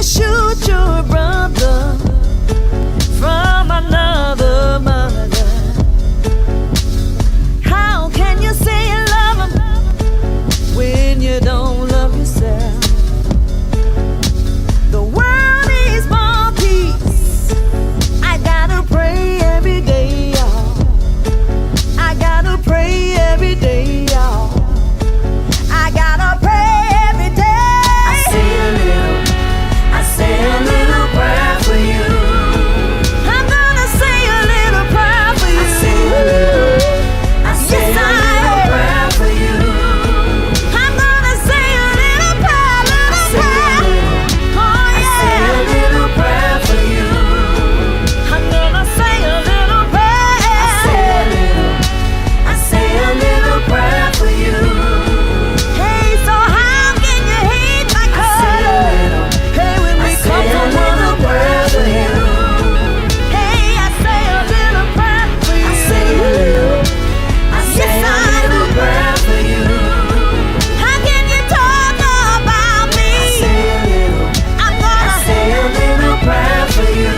shoot your brother from another mother? How can you say you love him when you don't love yourself? The world needs more peace. I gotta pray every day, y'all. I gotta pray every day, y'all. I gotta pray every day. I say a little prayer for you. I'm gonna say a little prayer for you. I say a little prayer for you. I'm gonna say a little prayer, Oh yeah. I say a little prayer for you. I'm gonna say a little prayer. I say a little prayer for you. Hey, so how can you hate my color? Hey, when we come from one prayer for you. Hey, I say a little prayer for you. I say a little prayer for you. How can you talk about me? I'm gonna say a little prayer for you.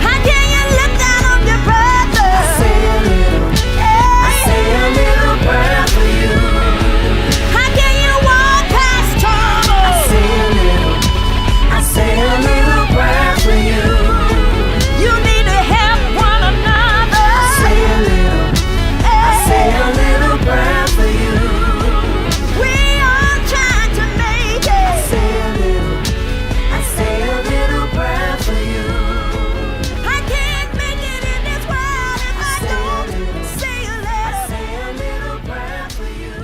How can you look down on your brother? I say a little prayer for you. How can you walk past trouble? I say a little prayer for you. You need to help one another. I say a little prayer for you. We all trying to make it. I say a little prayer for you. I can't make it in this world if I don't say a little prayer for you.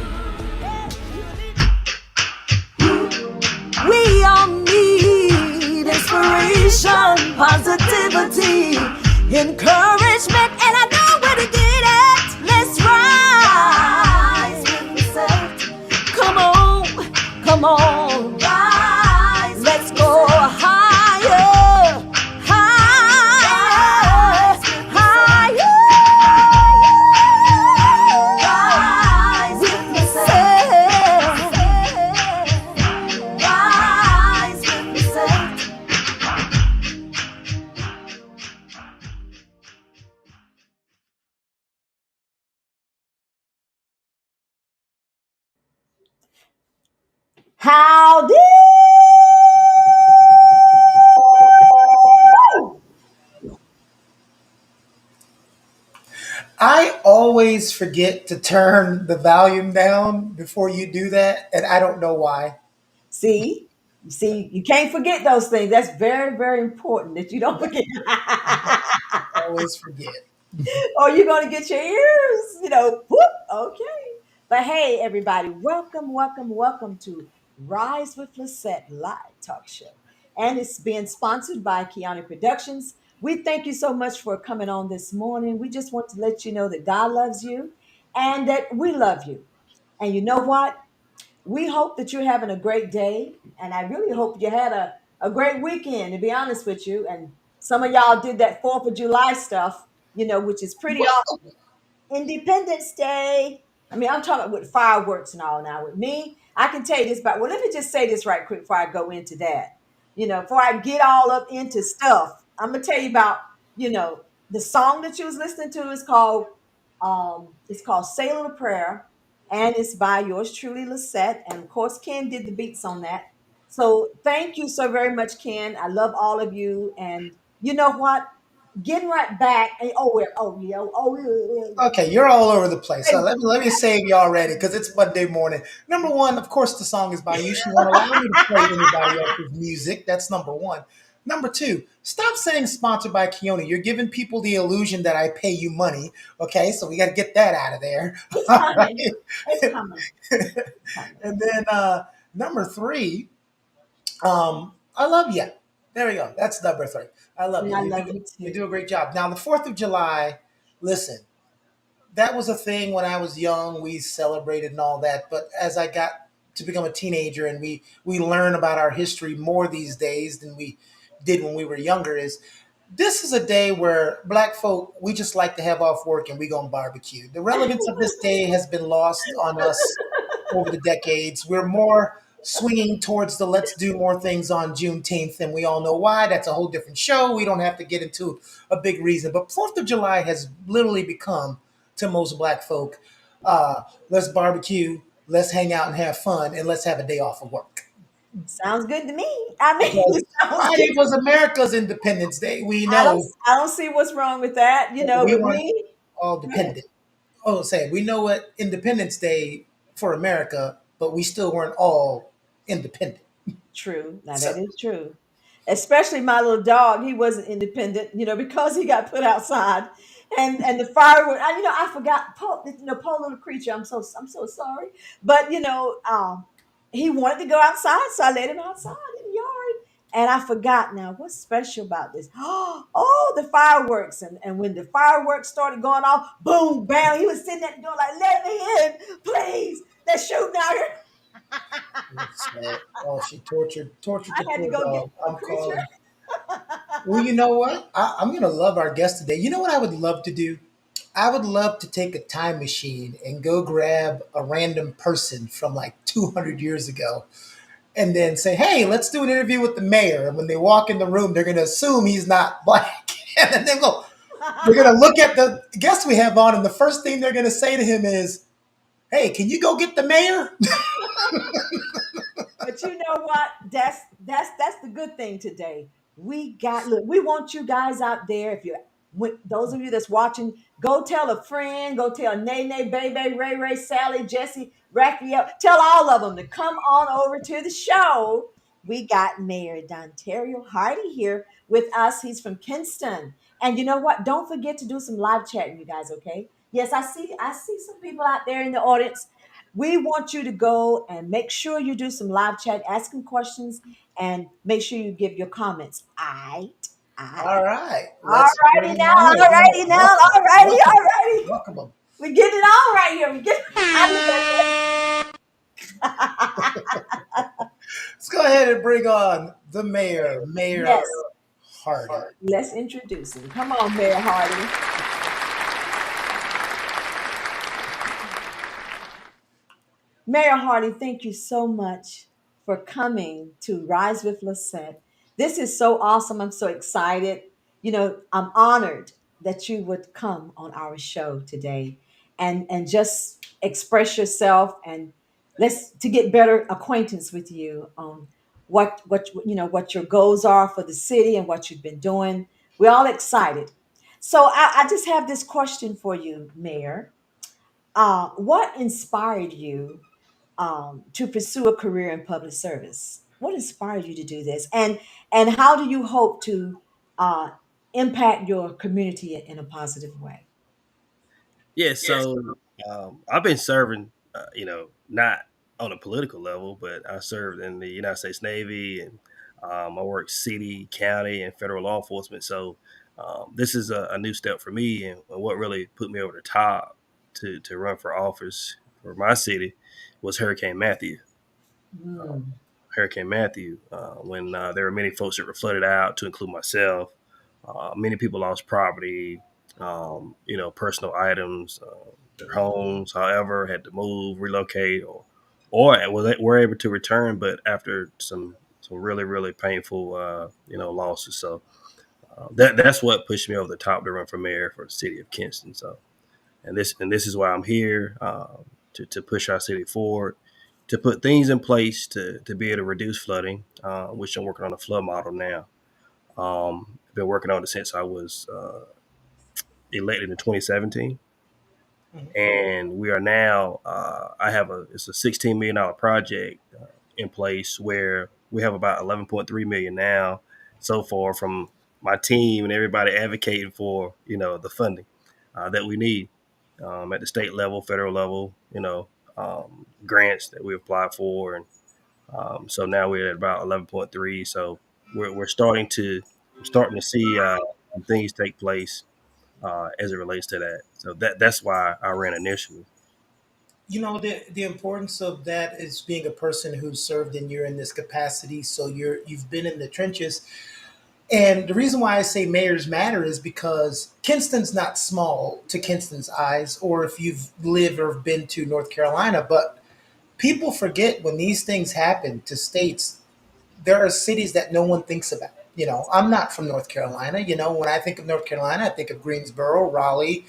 We all need inspiration, positivity, encouragement, and I know where to get it. Let's rise with yourself. Come on, rise. Let's go higher, higher, higher. Rise with yourself. Rise with yourself. Howdy! I always forget to turn the volume down before you do that, and I don't know why. See, you can't forget those things. That's very, very important that you don't forget. Always forget. Or you're going to get your ears, whoop, okay. But hey, everybody, welcome, welcome, welcome to Rise with Lisette Live Talk Show. And it's being sponsored by Kiani Productions. We thank you so much for coming on this morning. We just want to let you know that God loves you and that we love you. And you know what? We hope that you're having a great day. And I really hope you had a great weekend, to be honest with you. And some of y'all did that 4th of July stuff, which is pretty awesome. Independence Day. I mean, I'm talking with fireworks and all now. With me, I can tell you this about, well, let me just say this right quick before I go into that. Before I get all up into stuff, I'm gonna tell you about, the song that you was listening to is called Say a Little Prayer, and it's by yours truly, Lisette. And of course, Ken did the beats on that. So thank you so very much, Ken. I love all of you. And you know what? Getting right back. And, Okay, you're all over the place. So yeah. let me save you already because it's Monday morning. Number one, of course, the song is by you. She won't allow me to play anybody else's music. That's number one. Number two, stop saying sponsored by Keone. You're giving people the illusion that I pay you money. Okay, so we got to get that out of there. It's All coming. right. It's coming. It's coming. And then number three, I love you. There we go. That's number three. I love And you. I You love do, you you too. do a great job. Now, the 4th of July, listen, that was a thing when I was young. We celebrated and all that. But as I got to become a teenager and we learn about our history more these days than we did when we were younger, is this is a day where black folk, we just like to have off work and we go and barbecue. The relevance of this day has been lost on us over the decades. We're more swinging towards the let's do more things on Juneteenth, and we all know why. That's a whole different show. We don't have to get into a big reason. But 4th of July has literally become, to most black folk, let's barbecue, let's hang out and have fun, and let's have a day off of work. Sounds good to me. I mean, Because it sounds good. Friday was America's Independence Day. We I don't, know I don't see what's wrong with that, we but weren't me, all go ahead. dependent. Oh, say we know what Independence Day for America, but we still weren't all independent. True. Now So that is true. Especially my little dog, he wasn't independent, because he got put outside, and the firewood. I forgot. Poor little creature. I'm so sorry, but he wanted to go outside, so I let him outside in the yard. And I forgot now what's special about this. Oh, the fireworks, and when the fireworks started going off, boom, bam, he was sitting at the door like, "Let me in, please. They're shooting out here." it's sad. Oh, she tortured I the had to poor go get dog. the I'm creature. calling. Well, you know what? I'm gonna love our guest today. You know what I would love to do? I would love to take a time machine and go grab a random person from like 200 years ago and then say, hey, let's do an interview with the mayor. And when they walk in the room, they're going to assume he's not black. And then they're going to look at the guest we have on, and the first thing they're going to say to him is, hey, can you go get the mayor? But you know what? That's the good thing today. Look. We want you guys out there. If you're those of you that's watching, go tell a friend. Go tell Nene, Baby, Ray, Ray, Sally, Jesse, Raphael. Tell all of them to come on over to the show. We got Mayor Dontario Hardy here with us. He's from Kinston, and you know what? Don't forget to do some live chatting, you guys. Okay? Yes, I see some people out there in the audience. We want you to go and make sure you do some live chat, ask them questions, and make sure you give your comments. All All right, all let's bring righty him now, on all in. righty now, Welcome, all righty, welcome, all righty. welcome him. We're getting it on right here. Let's go ahead and bring on the mayor, Mayor Yes, Hardy. let's introduce him. Come on, Mayor Hardy. Mayor Hardy, thank you so much for coming to Rise with Lisette. This is so awesome. I'm so excited. I'm honored that you would come on our show today and just express yourself, and let's to get better acquaintance with you on what your goals are for the city and what you've been doing. We're all excited. So I just have this question for you, Mayor. What inspired you to pursue a career in public service? What inspired you to do this, and how do you hope to uh, impact your community in a positive way? Yeah, so I've been serving, not on a political level, but I served in the United States Navy, and I worked city, county, and federal law enforcement. So this is a new step for me, and what really put me over the top to run for office for my city was Hurricane Matthew. Mm, Hurricane Matthew, when there were many folks that were flooded out, to include myself. Many people lost property, personal items, their homes, however, had to move, relocate, or were able to return, but after some really really painful losses. So that's what pushed me over the top to run for mayor for the city of Kinston. So and this is why I'm here, to push our city forward, to put things in place to be able to reduce flooding, which I'm working on a flood model now. I've been working on it since I was elected in 2017, Mhm. and we are now. I have it's a $16 million project in place where we have about 11.3 million now so far from my team and everybody advocating for the funding that we need at the state level, federal level, grants that we applied for, and so now we're at about 11.3. So we're starting to see some things take place as it relates to that. So that's why I ran initially. You know, the importance of that is being a person who served and you're in this capacity, so you've been in the trenches. And the reason why I say mayors matter is because Kinston's not small to Kinston's eyes, or if you've lived or been to North Carolina, but People forget when these things happen to states, there are cities that no one thinks about. I'm not from North Carolina. When I think of North Carolina, I think of Greensboro, Raleigh,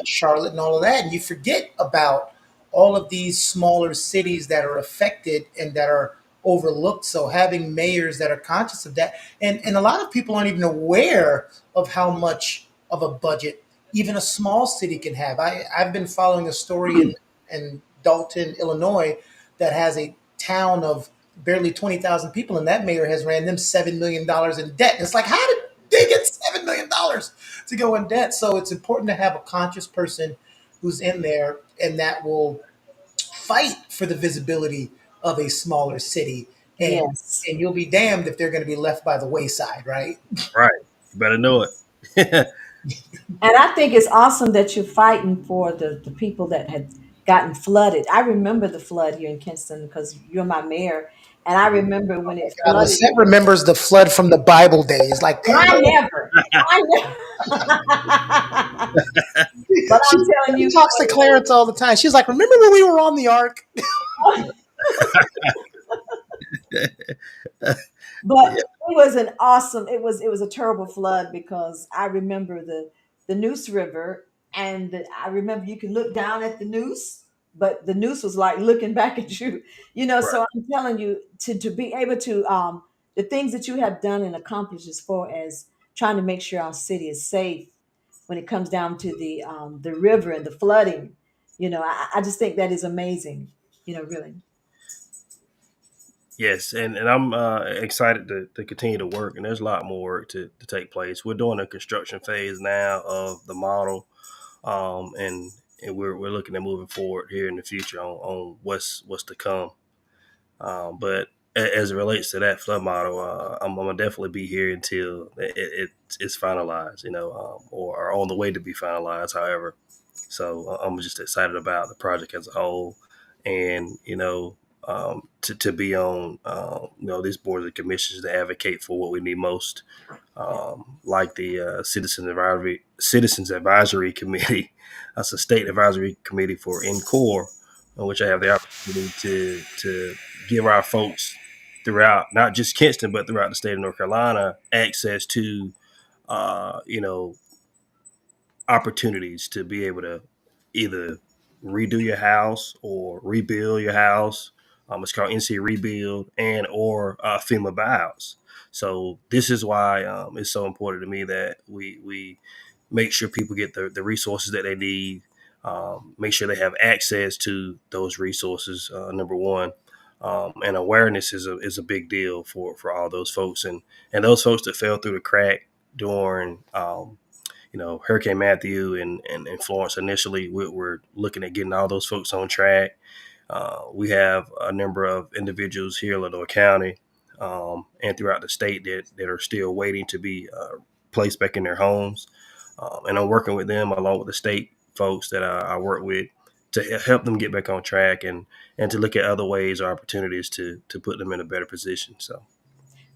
Charlotte, and all of that. And you forget about all of these smaller cities that are affected and that are overlooked. So having mayors that are conscious of that, and a lot of people aren't even aware of how much of a budget even a small city can have. I've been following a story in Dalton, Illinois, that has a town of barely 20,000 people, and that mayor has ran them $7 million in debt. And it's like, how did they get $7 million to go in debt? So it's important to have a conscious person who's in there and that will fight for the visibility of a smaller city. And Yes. and you'll be damned if they're going to be left by the wayside, right? Right. You better know it. And I think it's awesome that you're fighting for the people that had gotten flooded. I remember the flood here in Kinston because you're my mayor. And I remember when it God, flooded. Lisette remembers the flood from the Bible days. Like, Well, I never. I never. But she, I'm telling she you, talks to Clarence all the time. She's like, remember when we were on the ark? but it was an awesome. It was a terrible flood because I remember the Neuse River, and I remember you can look down at the Neuse, but the Neuse was like looking back at you. Right. So I'm telling you to be able to the things that you have done and accomplished as far as trying to make sure our city is safe when it comes down to the river and the flooding. I just think that is amazing. Really. Yes, and I'm excited to continue to work, and there's a lot more work to take place. We're doing a construction phase now of the model, and we're looking at moving forward here in the future on what's to come. But as it relates to that flood model, I'm gonna definitely be here until it's finalized, or on the way to be finalized. However, so I'm just excited about the project as a whole, and to be on these boards and commissions to advocate for what we need most, like the Citizens Advisory Committee. That's a state advisory committee for NCORE, in which I have the opportunity to give our folks throughout not just Kinston but throughout the state of North Carolina access to uh, you know opportunities to be able to either redo your house or rebuild your house. It's called NC Rebuild and or FEMA buyouts. So this is why it's so important to me that we make sure people get the resources that they need. Make sure they have access to those resources. Number one, and awareness is a big deal for all those folks and those folks that fell through the crack during Hurricane Matthew and Florence initially. We're looking at getting all those folks on track. We have a number of individuals here in Lenoir County and throughout the state that are still waiting to be placed back in their homes. And I'm working with them along with the state folks that I work with to help them get back on track and to look at other ways or opportunities to put them in a better position. So,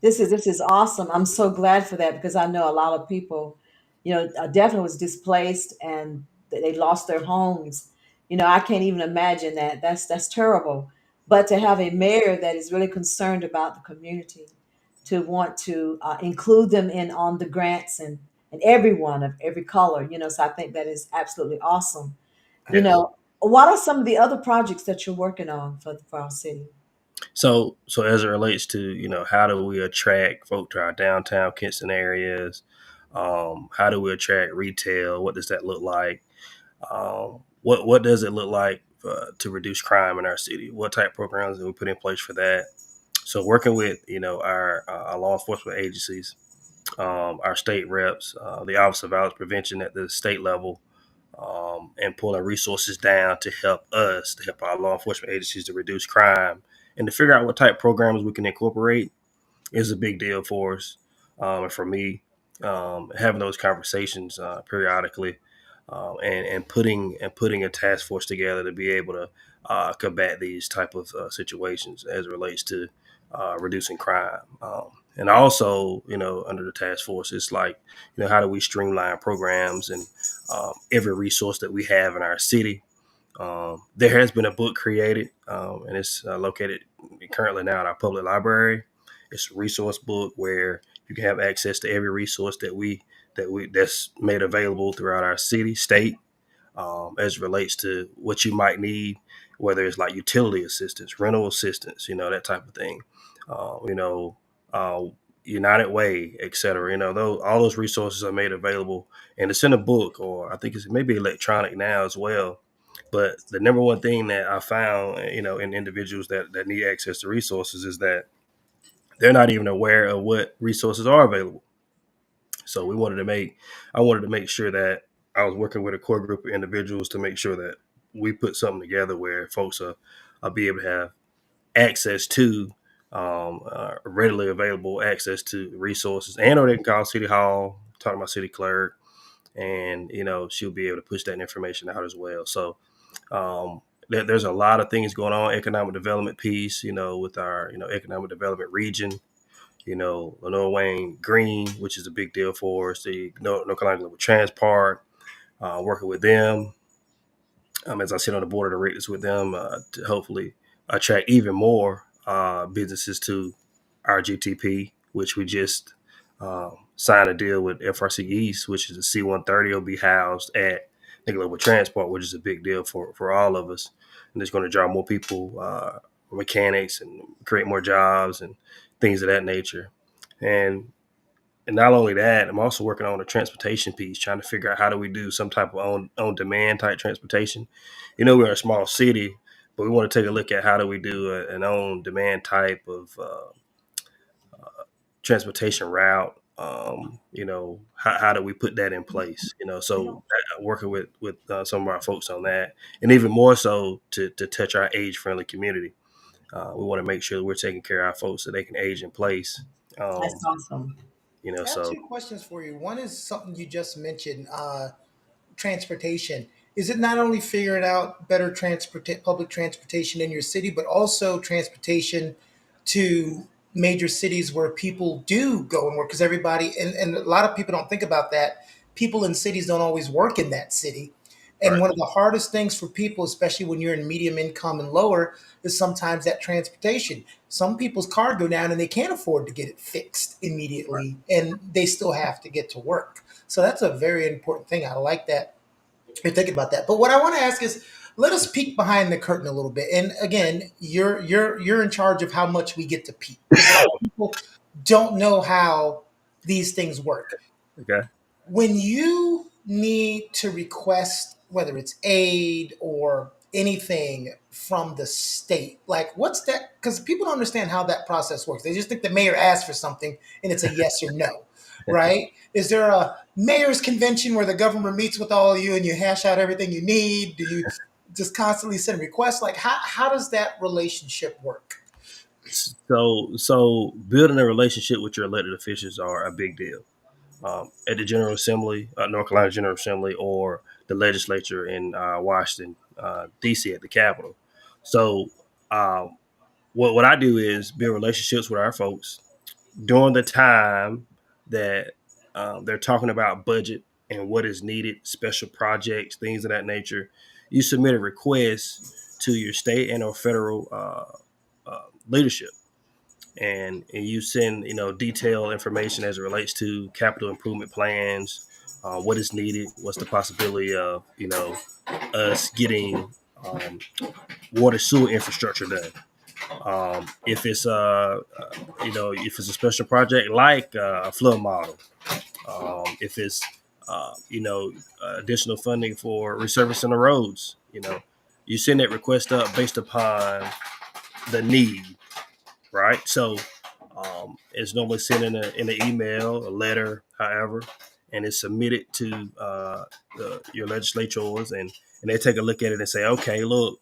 This is awesome. I'm so glad for that because I know a lot of people, definitely was displaced and they lost their homes. I can't even imagine that. That's terrible. But to have a mayor that is really concerned about the community, to want to include them in on the grants and everyone of every color, so I think that is absolutely awesome. yes. What are some of the other projects that you're working on for our city? So as it relates to how do we attract folk to our downtown Kinston areas? How do we attract retail? What does that look like? What does it look like to reduce crime in our city? What type of programs do we put in place for that? So working with our law enforcement agencies, our state reps, the Office of Violence Prevention at the state level, and pulling resources down to help our law enforcement agencies to reduce crime and to figure out what type of programs we can incorporate is a big deal for us. And for me, having those conversations periodically, and putting a task force together to be able to combat these type of situations as it relates to reducing crime. And also, under the task force, it's like, how do we streamline programs and every resource that we have in our city There has been a book created, and it's located currently now at our public library. It's a resource book where you can have access to every resource that's made available throughout our city, state, as it relates to what you might need, whether it's like utility assistance, rental assistance, that type of thing. You know, uh, United Way, etc. All those resources are made available, and it's in a book, or I think it's maybe electronic now as well. But the number one thing that I found, in individuals that need access to resources is that they're not even aware of what resources are available. So I wanted to make sure that I was working with a core group of individuals to make sure that we put something together where folks are be able to have access to readily available access to resources, and or they can call City Hall, talk to my city clerk, and she'll be able to push that information out as well. So there's a lot of things going on, economic development piece, with our economic development region, Lenoir Wayne Green, which is a big deal for us. The North Carolina with Transpark, working with them, as I sit on the board of directors with them, to hopefully attract even more businesses to our GTP, which we just signed a deal with FRC East, which is a C-130 will be housed at Nicollet with Transport, which is a big deal for all of us. And it's going to draw more people, mechanics, and create more jobs and things of that nature. And and not only that, I'm also working on a transportation piece, trying to figure out how do we do some type of on demand type transportation. We're a small city, but we want to take a look at how do we do an on demand type of transportation route. How do we put that in place? So working with some of our folks on that, and even more so to touch our age friendly community. We want to make sure that we're taking care of our folks so they can age in place. That's Um, awesome. I have so two questions for you. One is something you just mentioned, transportation. Is it not only figuring out better public transportation in your city, but also transportation to major cities where people do go and work? Because and a lot of people don't think about that. People in cities don't always work in that city. And right, one of the hardest things for people, especially when you're in medium income and lower, is sometimes that transportation. Some people's car go down and they can't afford to get it fixed right. immediately, and they still have to get to work. So that's a very important thing. I like that you're thinking about that. But what I want to ask is, let us peek behind the curtain a little bit. And again, you're in charge of how much we get to peek, because a lot of people don't know how these things work. Okay. When you need to request, whether it's aid or anything from the state, like what's that? Because people don't understand how that process works. They just think the mayor asks for something and it's a yes or no, right? Is there a mayor's convention where the government meets with all of you and you hash out everything you need? Do you just constantly send requests? Like how does that relationship work? So building a relationship with your elected officials are a big deal. At the General Assembly, North Carolina General Assembly, or the legislature in Washington, D.C. at the Capitol. So what I do is build relationships with our folks during the time that they're talking about budget and what is needed, special projects, things of that nature. You submit a request to your state and or federal leadership, and you send detailed information as it relates to capital improvement plans, what is needed, what's the possibility of us getting water sewer infrastructure done. If it's if it's a special project like a flood model, if it's additional funding for resurfacing the roads, you send that request up based upon the need, right? So it's normally sent in an email, a letter, however, and it's submitted to your legislators, and they take a look at it and say, okay, look,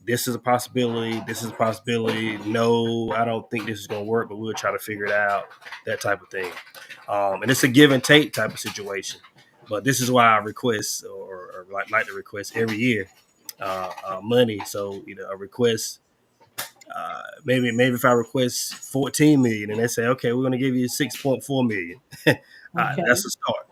this is a possibility. This is a possibility. No, I don't think this is going to work, but we'll try to figure it out. That type of thing, and it's a give and take type of situation. But this is why I request, or like to request every year, money. So a request, maybe if I request 14 million and they say, okay, we're going to give you 6.4 million, Okay. that's a start,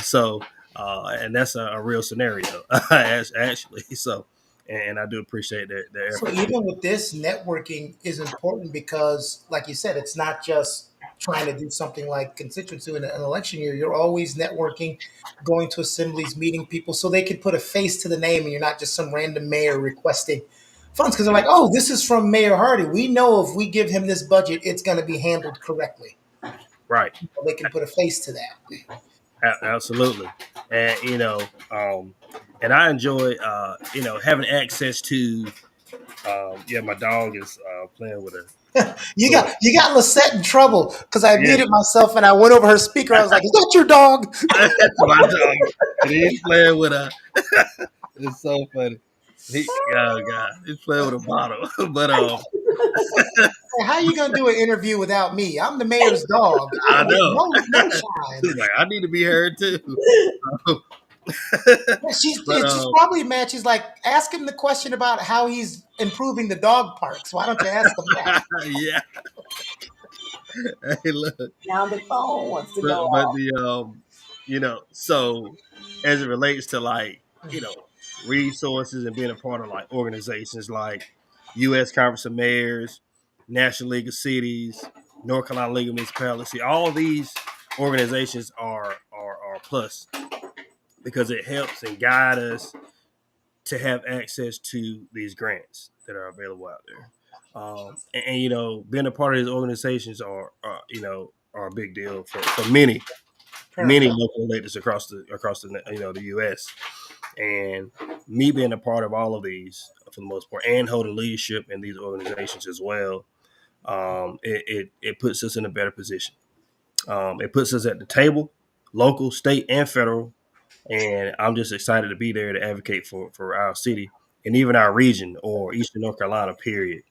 So, and that's a real scenario, actually. So, and I do appreciate their So efforts. even with this, networking is important because, like you said, it's not just trying to do something like constituency in an election year. You're always networking, going to assemblies, meeting people, so they can put a face to the name, and you're not just some random mayor requesting funds because they're like, "Oh, this is from Mayor Hardy. We know if we give him this budget, it's going to be handled correctly." Right. They can put a face to that. Absolutely. And and I enjoy having access to yeah, my dog is playing with a You toy. got Lisette in trouble because I Yeah. muted myself and I went over her speaker. I was like, "Is that your dog?" That's my dog. And he's playing with a it's so funny. Oh god, he's playing with a bottle. But Hey, how you gonna do an interview without me? I'm the mayor's dog. I I don't get know. no shine. He's like, I need to be heard too. Yeah, But she's probably mad. She's like, ask him the question about how he's improving the dog parks. Why don't you ask him that? yeah. Hey, look. Now the phone wants to go But off. the so as it relates to like resources and being a part of like organizations like U.S. Conference of Mayors, National League of Cities, North Carolina League of Municipalities, all these organizations are plus because it helps and guide us to have access to these grants that are available out there. Being a part of these organizations are a big deal for many Paramount. local electeds across the the U.S. And me being a part of all of these for the most part and holding leadership in these organizations as well, it puts us in a better position. It puts us at the table, local, state, and federal, and I'm just excited to be there to advocate for our city and even our region or Eastern North Carolina. Period.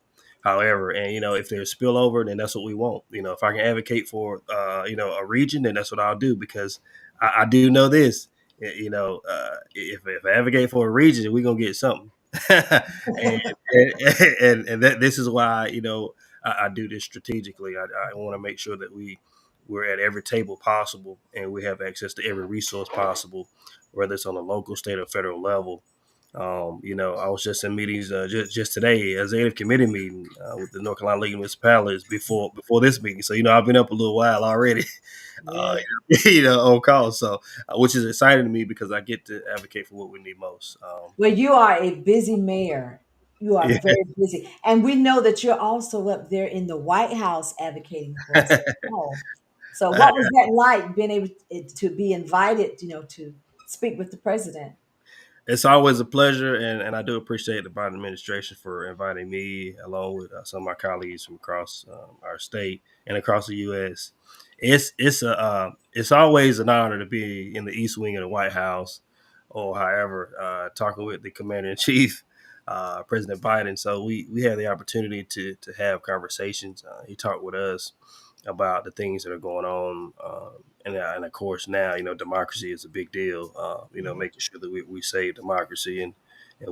However, and if there's spillover, then that's what we want. If I can advocate for a region, then that's what I'll do because I do know this. If I advocate for a region, we're gonna get something. and, and that this is why I do this strategically. I want to make sure that we're at every table possible and we have access to every resource possible, whether it's on a local, state, or federal level. I was just in meetings just today, a executive committee meeting with the North Carolina League of Municipalities before this meeting. So I've been up a little while already, uh, Yeah. on call. So which is exciting to me because I get to advocate for what we need most. Well, you are a busy mayor. You are Yeah. very busy. And we know that you're also up there in the White House advocating for us as well. So what was that like being able to be invited, to speak with the president? It's always a pleasure, and I do appreciate the Biden administration for inviting me, along with some of my colleagues from across our state and across the U.S. It's always an honor to be in the East Wing of the White House, or however, talking with the Commander in Chief, President Biden. So we had the opportunity to have conversations. He talked with us about the things that are going on. And of course, now, democracy is a big deal, making sure that we save democracy and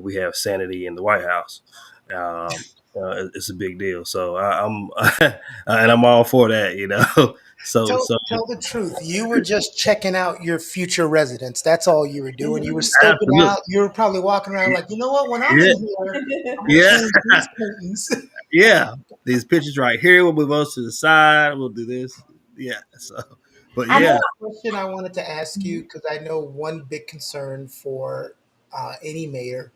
we have sanity in the White House. It's a big deal. So I'm and I'm all for that. So Tell the truth. You were just checking out your future residents. That's all you were doing. You were scoping absolutely. out. You were probably walking around like, you know what? When I'm Yeah. in here, I'm gonna Yeah. change these curtains. Yeah. These pictures right here, we'll move those to the side. We'll do this. Yeah. So, but I yeah. know. One question I wanted to ask you because I know one big concern for any mayor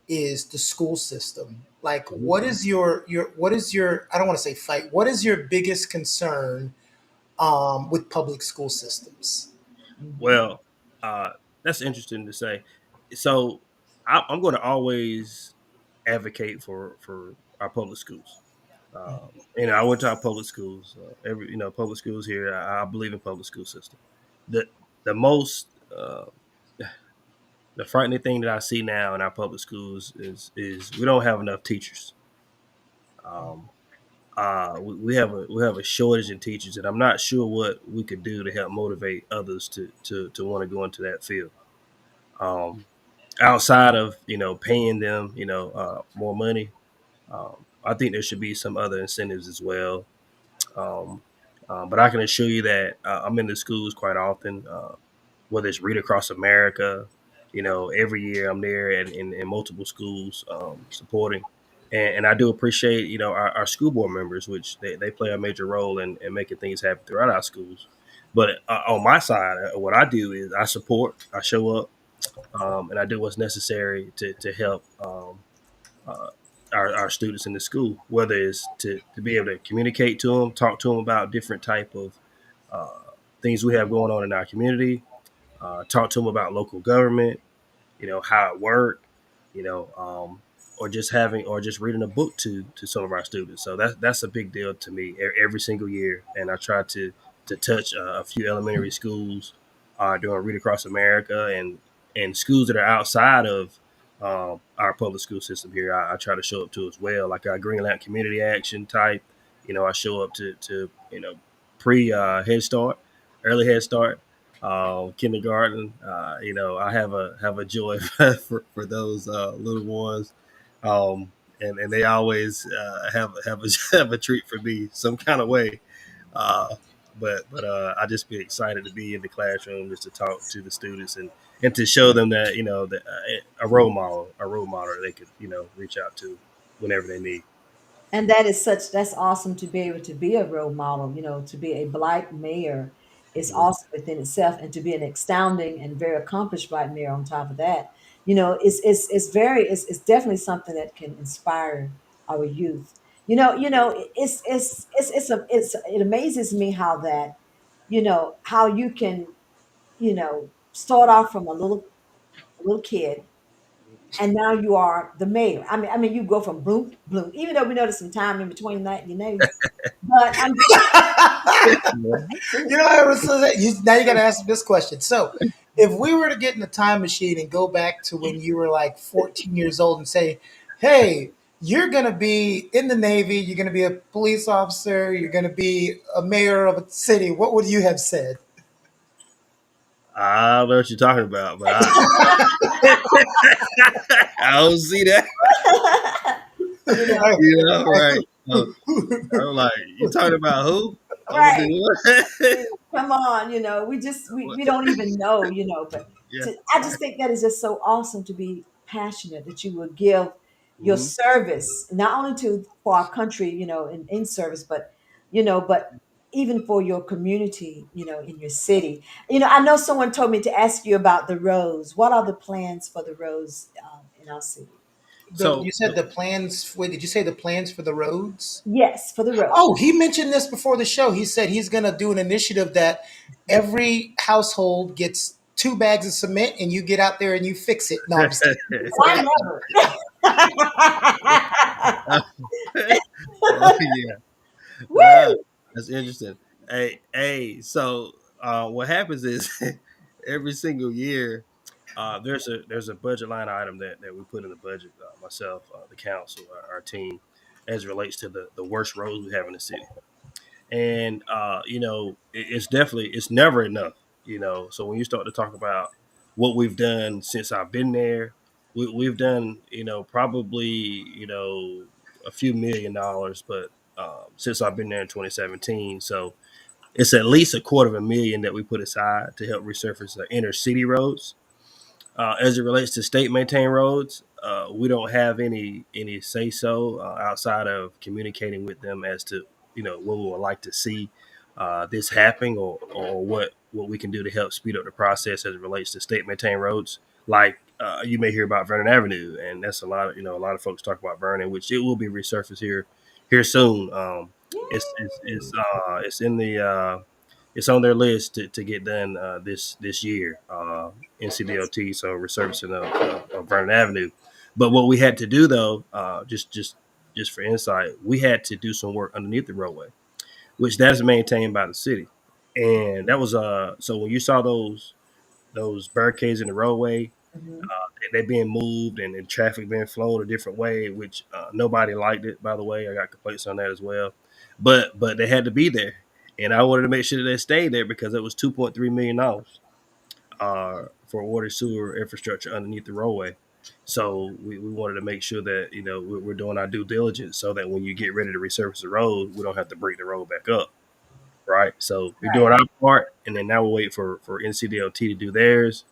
is the school system. Like, what is your what is your I don't want to say fight. What is your biggest concern with public school systems? Mhm. Well, uh, that's interesting to say. So I'm going to always advocate for our public schools. I went to our public schools. Every public schools here. I believe in public school system. The the most the frightening thing that I see now in our public schools is we don't have enough teachers. Um, we have a shortage in teachers, and I'm not sure what we could do to help motivate others to want to go into that field. Um, Outside of paying them more money, I think there should be some other incentives as well. Um, but I can assure you that I'm in the schools quite often, whether it's Read Across America. every year I'm there in multiple schools supporting. And I do appreciate, our school board members, which they play a major role in making things happen throughout our schools. But on my side, what I do is I support, I show up, and I do what's necessary to help uh, our students in the school, whether it's to be able to communicate to them, talk to them about different type of uh, things we have going on in our community, talk to them about local government, how it worked, or just having or just reading a book to some of our students. So that's a big deal to me every single year, and I try to touch a few elementary schools doing Read Across America and schools that are outside of our public school system here. I try to show up to as well, like our Greenland Community Action type. I show up to pre Head Start, early Head Start, kindergarten. I have a joy for those little ones, and they always have a treat for me some kind of way. Uh, but I just be excited to be in the classroom just to talk to the students and to show them that that a role model they could reach out to whenever they need. And that's awesome to be able to be a role model, to be a black mayor is Mhm. awesome within itself, and to be an astounding and very accomplished black mayor on top of that. It's definitely something that can inspire our youth. It amazes me how that, how you can, start off from a little kid, and now you are the mayor. I mean, you go from bloom to bloom, even though we know there's some time in between that, but I'm just I was so that now you got to ask this question. So, if we were to get in a time machine and go back to when you were like 14 years old and say, "Hey, you're going to be in the Navy, you're going to be a police officer, you're going to be a mayor of a city," what would you have said? I don't know what you're talking about, but I don't see that. you know, Right? So, I'm like, you talking about who? I'm gonna right. do what? Come on, we don't even know, but Yeah, I just right. think that is just so awesome to be passionate that you will give your Hmm. service not only to for our country, in service, but even for your community, in your city. I know someone told me to ask you about the roads. What are the plans for the roads in our city? You So, said the plans. Wait, did you say the plans for the roads? Yes, for the Oh, roads. he mentioned this before the show. He said he's going to do an initiative that every household gets 2 bags of cement and you get out there and you fix it. No, I'm just kidding. Why never? oh yeah, uh, Woo! that's interesting. So what happens is every single year, there's a budget line item that we put in the budget. Myself, the council, our team, as it relates to the worst roads we have in the city. And it's never enough. So when you start to talk about what we've done since I've been there, we've done probably a few $1 million, but since I've been there in 2017, so it's at least $250,000 that we put aside to help resurface the inner city roads. As it relates to state maintained roads, we don't have any say so outside of communicating with them as to what we would like to see this happening, or what we can do to help speed up the process as it relates to state maintained roads. Like you may hear about Vernon Avenue, and that's a lot of folks talk about Vernon, which it will be resurfaced here soon. It's in the it's on their list to get done this year, NCDOT, so resurfacing of Vernon Avenue. But what we had to do though, just for insight, we had to do some work underneath the roadway, which that is maintained by the city. And that was so when you saw those barricades in the roadway, Mhm. they being moved and traffic being flowed a different way, which nobody liked it. By the way, I got complaints on that as well. But they had to be there, and I wanted to make sure that they stayed there because it was $2.3 million for water sewer infrastructure underneath the roadway. So we wanted to make sure that we're doing our due diligence so that when you get ready to resurface the road, we don't have to break the road back up. Right. So we're doing Right. our part, and then now we'll wait for NCDOT to do theirs.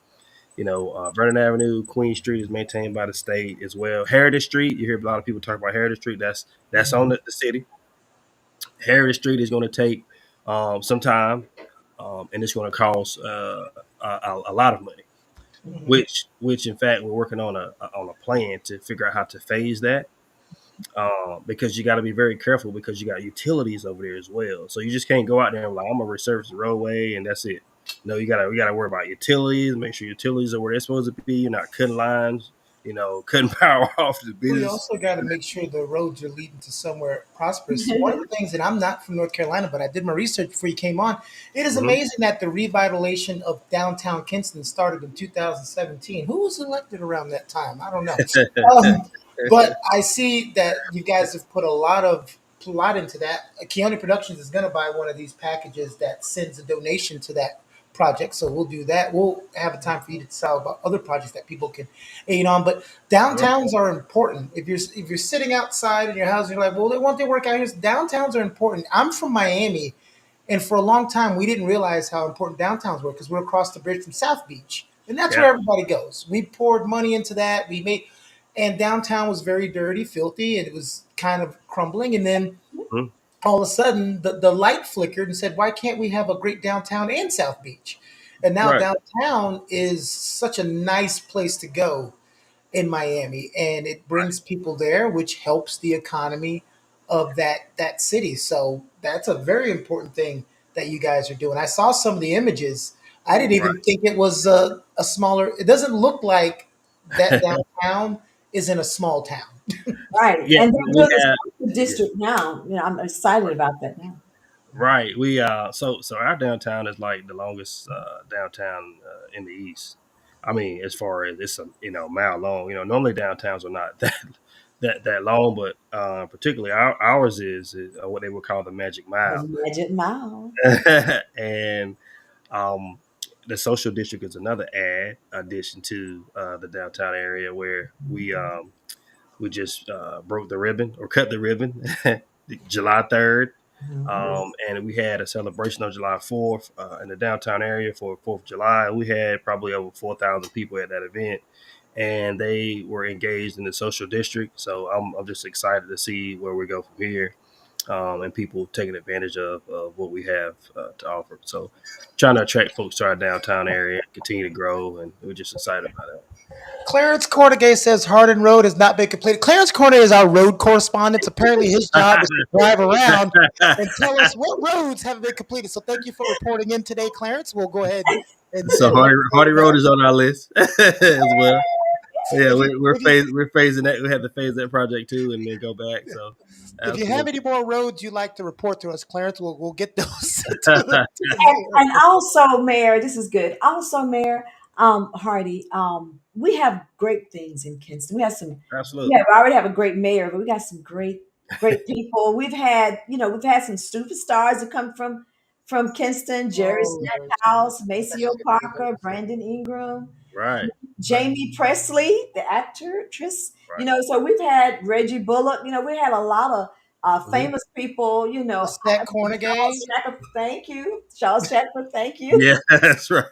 Vernon Avenue, Queen Street is maintained by the state as well. Heritage Street, you hear a lot of people talk about Heritage Street. That's on Mhm. the city. Heritage Street is going to take some time, and it's going to cost a lot of money. Mhm. Which in fact we're working on a plan to figure out how to phase that, because you got to be very careful because you got utilities over there as well. So you just can't go out there and like I'm gonna resurface the roadway and that's it. No, you gotta worry about utilities. Make sure utilities are where they're supposed to be. You're not cutting lines. Cutting power off the We business. also got to make sure the roads are leading to somewhere prosperous. One of the things, and I'm not from North Carolina, but I did my research before you came on. It is Hmm. amazing that the revitalization of downtown Kinston started in 2017. Who was elected around that time? I don't know. Um, but I see that you guys have put a lot into that. Keone Productions is going to buy one of these packages that sends a donation to that project, so we'll do that. We'll have a time for you to tell about other projects that people can aid on. But Sure. downtowns are important. If you're sitting outside in your house, and you're like, well, they want their work out here. Downtowns are important. I'm from Miami, and for a long time, we didn't realize how important downtowns were because we're across the bridge from South Beach, and that's where Yeah. everybody goes. We poured money into that. And downtown was very dirty, filthy, and it was kind of crumbling. And then Mhm. all of a sudden, the light flickered and said, why can't we have a great downtown and South Beach? And now Right. downtown is such a nice place to go in Miami, and it brings people there, which helps the economy of that city. So that's a very important thing that you guys are doing. I saw some of the images. I didn't Right. even think it was a smaller. It doesn't look like that downtown is in a small town. Right. Yeah. And they're We doing the have. social Yeah. district now. I'm excited about that now. Right. We so our downtown is like the longest downtown in the east. I mean, as far as it's a mile long. Normally downtowns are not that long, but particularly ours is what they would call the magic The mile. Magic Mile. And um, the social district is another addition to the downtown area where we just broke the ribbon or cut the ribbon July 3rd. Mhm. And we had a celebration on July 4th in the downtown area for 4th of July. We had probably over 4,000 people at that event, and they were engaged in the social district. So I'm just excited to see where we go from here, and people taking advantage of what we have to offer. So trying to attract folks to our downtown area, continue to grow, and we're just excited about it. Clarence Cornegay says Hardin Road has not been completed. Clarence Cornegay is our road correspondent. Apparently, his job is to drive around and tell us what roads haven't been completed. So, thank you for reporting in today, Clarence. We'll go ahead So and Hardy Road is on our list as well. Yeah, if you if you we're phasing that. We had to phase that project too, and then go back. So, if you have absolutely. any more roads you'd like to report to us, Clarence, we'll get those to the And mayor. also, Mayor, this is good. Also, Mayor Hardy, we have great things in Kinston. We Absolutely. have already have a great mayor, but we got some great people. We've had some superstars that come from Kinston, Jerry Oh Lord Stackhouse, Jesus, that's Maceo actually a good Parker, one. Brandon Ingram, Right. Right. Jamie Presley, the actress. Right. So we've had Reggie Bullock. We had a lot of Hmm. famous people. Lisette Charles Cornegay. Shacker, thank you. Charles Shacker, thank you. Yeah, that's right.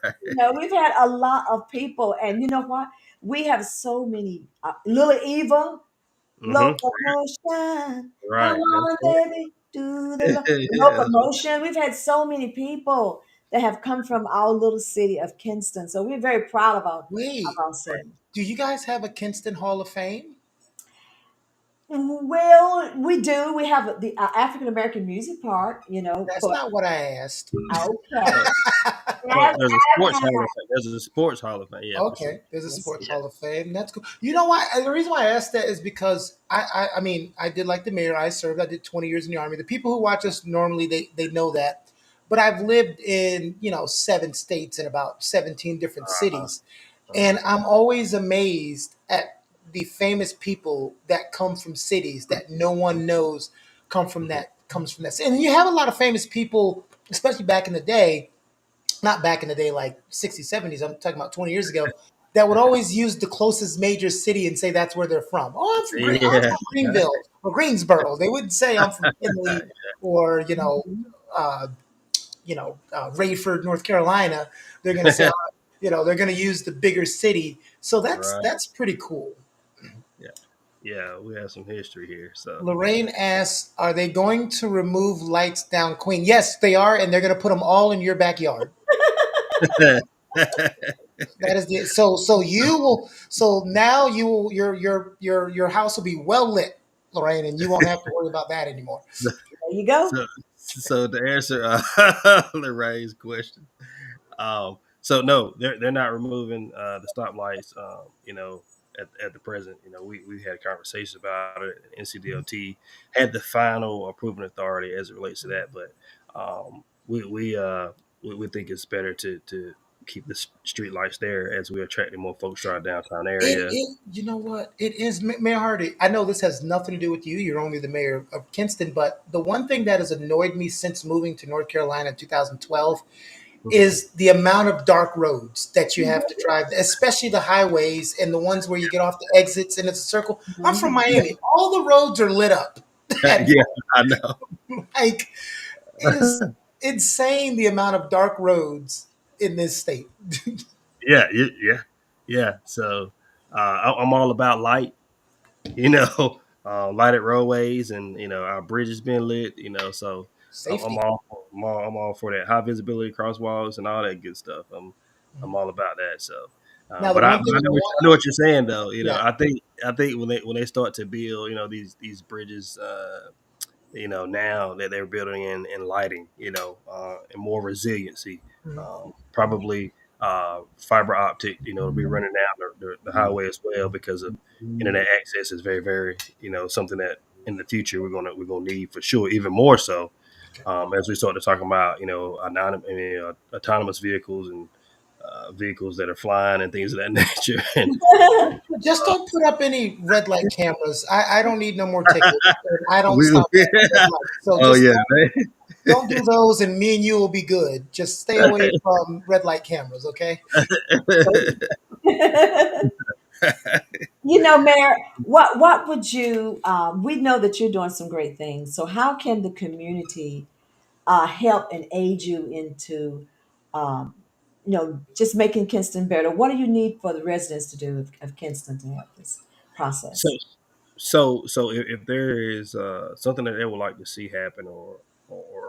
We've had a lot of people, and you know what? We have so many. Little Eva, Hmm. locomotion. Come Right. That's on, it. baby, do the Yeah, that's right. locomotion. We've had so many people that have come from our little city of Kinston, so we're very proud of our of Wait, our city. do you guys have a Kinston Hall of Fame? Well, we do. We have the African American Music Park. That's For not what I asked. okay. Well, Have, there's a have, sports have. hall of fame. There's a sports hall of fame. Yeah, for sure. Okay, there's a Yes. sports Yeah. hall of fame. That's cool. You know why? The reason why I asked that is because I mean, I did like the mayor. I served. I did 20 years in the army. The people who watch us normally they know that, but I've lived in 7 states and about 17 different Uh-huh. cities, Uh-huh. and I'm always amazed at the famous people that come from cities that no one knows Mhm. comes from that. And you have a lot of famous people, especially back in the day, not back in the day like 60s, 70s, I'm talking about 20 years ago, that would always use the closest major city and say that's where they're from. Oh, I'm Yeah. from Greenville or Greensboro. They wouldn't say I'm from Italy or Mhm. uh, Rayford, North Carolina. They're going to say, They're going to use the bigger city. So that's Right. that's pretty cool. Yeah. Yeah. We have some history here. So. Lorraine asks, "Are they going to remove lights down Queen?" Yes, they are, and they're going to put them all in your backyard. That is the so you will so now you will your house will be well lit, Lorraine, and you won't have to worry about that anymore. There you go. So to answer Lorraine's question, so no, they're not removing the stoplights. At the present, we had conversations about it. NCDOT had the final approving authority as it relates to that, but we think it's better to keep the street lights there as we're attracting more folks to our downtown area. You know what? It is Mayor Hardy. I know this has nothing to do with you. You're only the mayor of Kinston, but the one thing that has annoyed me since moving to North Carolina in 2012 Mhm. is the amount of dark roads that you have to drive, especially the highways and the ones where you get off the exits and it's a circle. I'm from Mhm. Yeah, Miami. All the roads are lit up at yeah, I know. like it is insane the amount of dark roads in this state. Yeah. Yeah. So I'm all about light, lighted roadways and our bridges being lit. So Safety. I'm all for that high visibility crosswalks and all that good stuff. I'm all about that. So, Now the but I, one but I thing I know what, want, I know what you're saying though. yeah, I think when they start to build these bridges. Now that they're building in lighting, and more resiliency, probably fiber optic, to be running down the highway as well because of internet access is very, very, something that in the future we're gonna need for sure, even more so as we start to talk about, autonomous vehicles and vehicles that are flying and things of that nature. And just don't put up any red light cameras. I don't need no more tickets. I don't we, stop at red lights. So oh just yeah, don't do those, and me and you will be good. Just stay away from red light cameras, okay? Mayor, what would you? We know that you're doing some great things. So, how can the community help and aid you into, um, just making Kinston better? What do you need for the residents to do of Kinston to help this so process? so if there is something that they would like to see happen or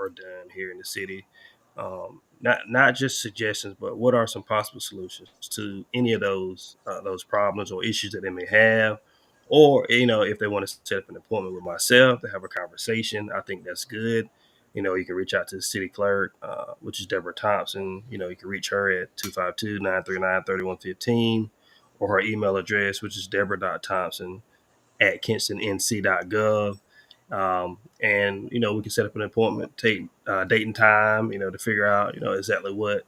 done here in the city, not just suggestions, but what are some possible solutions to any of those problems or issues that they may have, or if they want to set up an appointment with myself to have a conversation, I think that's good. You can reach out to the city clerk, which is Deborah Thompson. You can reach her at 252-939-3115, or her email address, which is deborah.thompson at kinstonNC.gov. And we can set up an appointment, take date and time, to figure out exactly what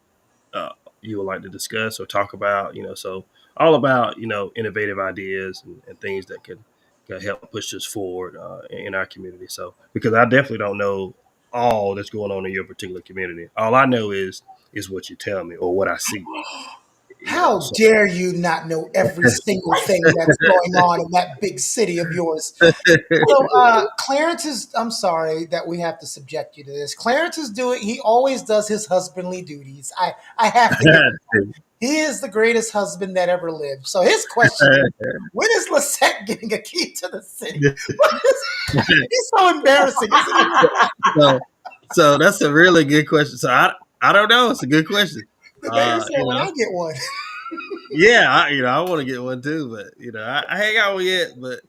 uh, you would like to discuss or talk about. So all about innovative ideas and things that could help push us forward in our community. So because I definitely don't know all that's going on in your particular community. All I know is what you tell me or what I see. How So dare you not know every single thing that's going on in that big city of yours? So, Clarence is, I'm sorry that we have to subject you to this. Clarence is doing, he always does his husbandly duties. I have to give him, he is the greatest husband that ever lived. So, his question is, when is Lisette getting a key to the city? He's so embarrassing, isn't he? so, so that's a really good question. So I don't know. It's a good question. The mayor Uh, said, you when know, I get one. yeah, I want to get one too, but I hang out with it, but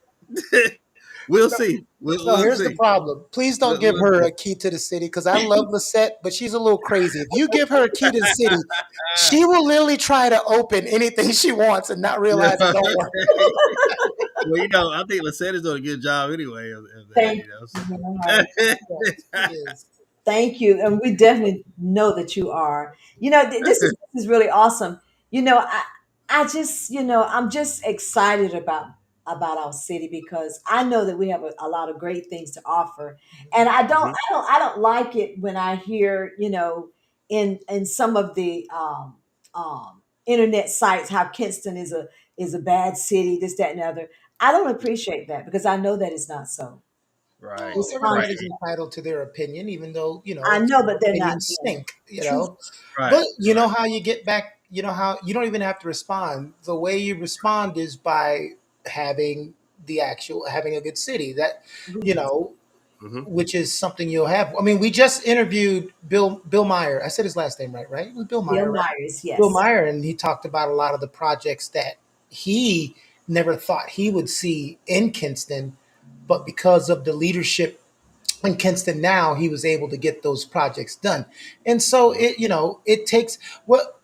we'll see. No, We'll here's the see. problem. Please don't give We'll her see. a key to the city because I love Lisette, but she's a little crazy. If you give her a key to the city, she will literally try to open anything she wants and not Yeah. realize it don't work. Well, I think Lissette's doing a good job anyway of that. Thank you, Mayor Hart. So. Yes, she is. Thank you, and we definitely know that you are. This is really awesome. I just I'm just excited about our city because I know that we have a lot of great things to offer, and Mhm. I don't like it when I hear in some of the internet sites how Kinston is a bad city, this, that, and the other. I don't appreciate that because I know that it's not so. Right, Well, right, everybody's entitled to their opinion, even though, I some know, but they're not opinions being stink. truthful. right, But you right. know how you get back you know how you don't even have to respond. The way you respond is by having a good city that, We you do. know, Hmm. which is something you'll have. I mean, we just interviewed Bill Meyer. I said his last name right? It was Bill Bill Meyer, right? Myers, Bill yes. Meyer, and he talked about a lot of the projects that he never thought he would see in Kinston, but because of the leadership in Kinston now, he was able to get those projects done. And so it takes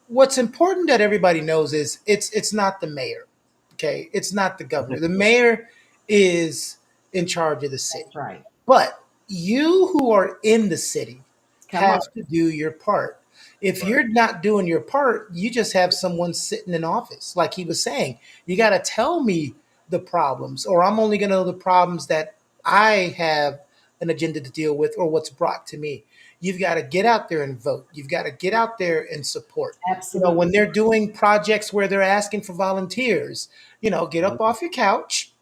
what's important that everybody knows is it's not the mayor. Okay. It's not the governor. The mayor is in charge of the city. That's right. But you who are in the city Come have on. to do your part. If Right. you're not doing your part, you just have someone sitting in office. Like he was saying, you got to tell me the problems, or I'm only going to know the problems that I have an agenda to deal with or what's brought to me. You've got to get out there and vote. You've got to get out there and support. When Absolutely. they're doing projects where they're asking for volunteers, get up Mhm. off your couch,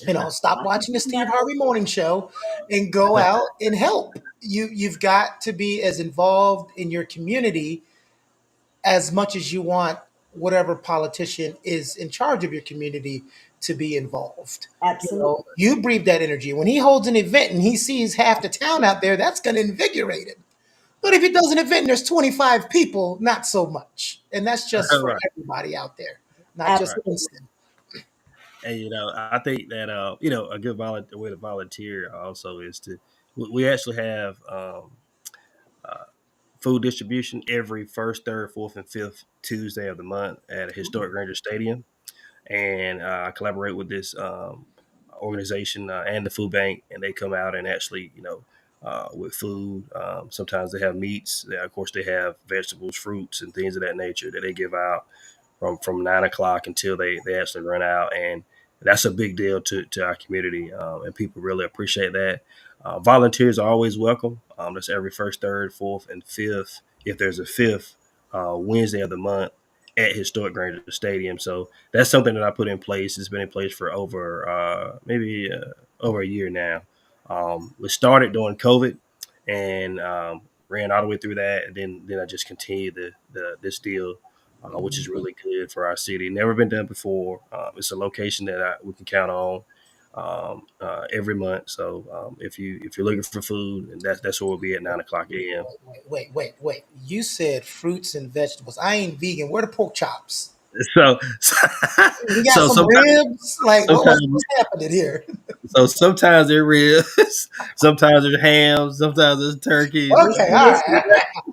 Yeah. stop I can watching the do Steve that. Harvey morning show and go out and help. You've got to be as involved in your community as much as you want whatever politician is in charge of your community to be involved. Absolutely. You breathe that energy. When he holds an event and he sees half the town out there, that's going to invigorate him. But if he does an event and there's 25 people, not so much. And that's just for Right. everybody out there, not just Right. Absolutely. Winston. And I think that a good way to volunteer also is to we actually have uh, food distribution every first, third, fourth, and fifth Tuesday of the month at a historic Ranger Stadium, and I collaborate with this organization and the food bank, and they come out and actually with food. Sometimes they have meats. Of course, they have vegetables, fruits, and things of that nature that they give out from 9 o'clock until they actually run out, and that's a big deal to our community, and people really appreciate that. Volunteers are always welcome. That's every first, third, fourth, and fifth. If there's a fifth Wednesday of the month at Historic Granger Stadium, so that's something that I put in place. It's been in place for over maybe over a year now. We started during COVID and ran all the way through that, and then I just continued this deal, which is really good for our city. Never been done before. It's a location that we can count on every month. So if you're looking for food, and that's where we'll be at 9 o'clock a.m. Wait. You said fruits and vegetables. I ain't vegan. Where the pork chops? So We got so some sometimes ribs. Like sometimes what's happening here? so sometimes there is, sometimes there's ham, sometimes there's turkeys. Listen, Okay, all right.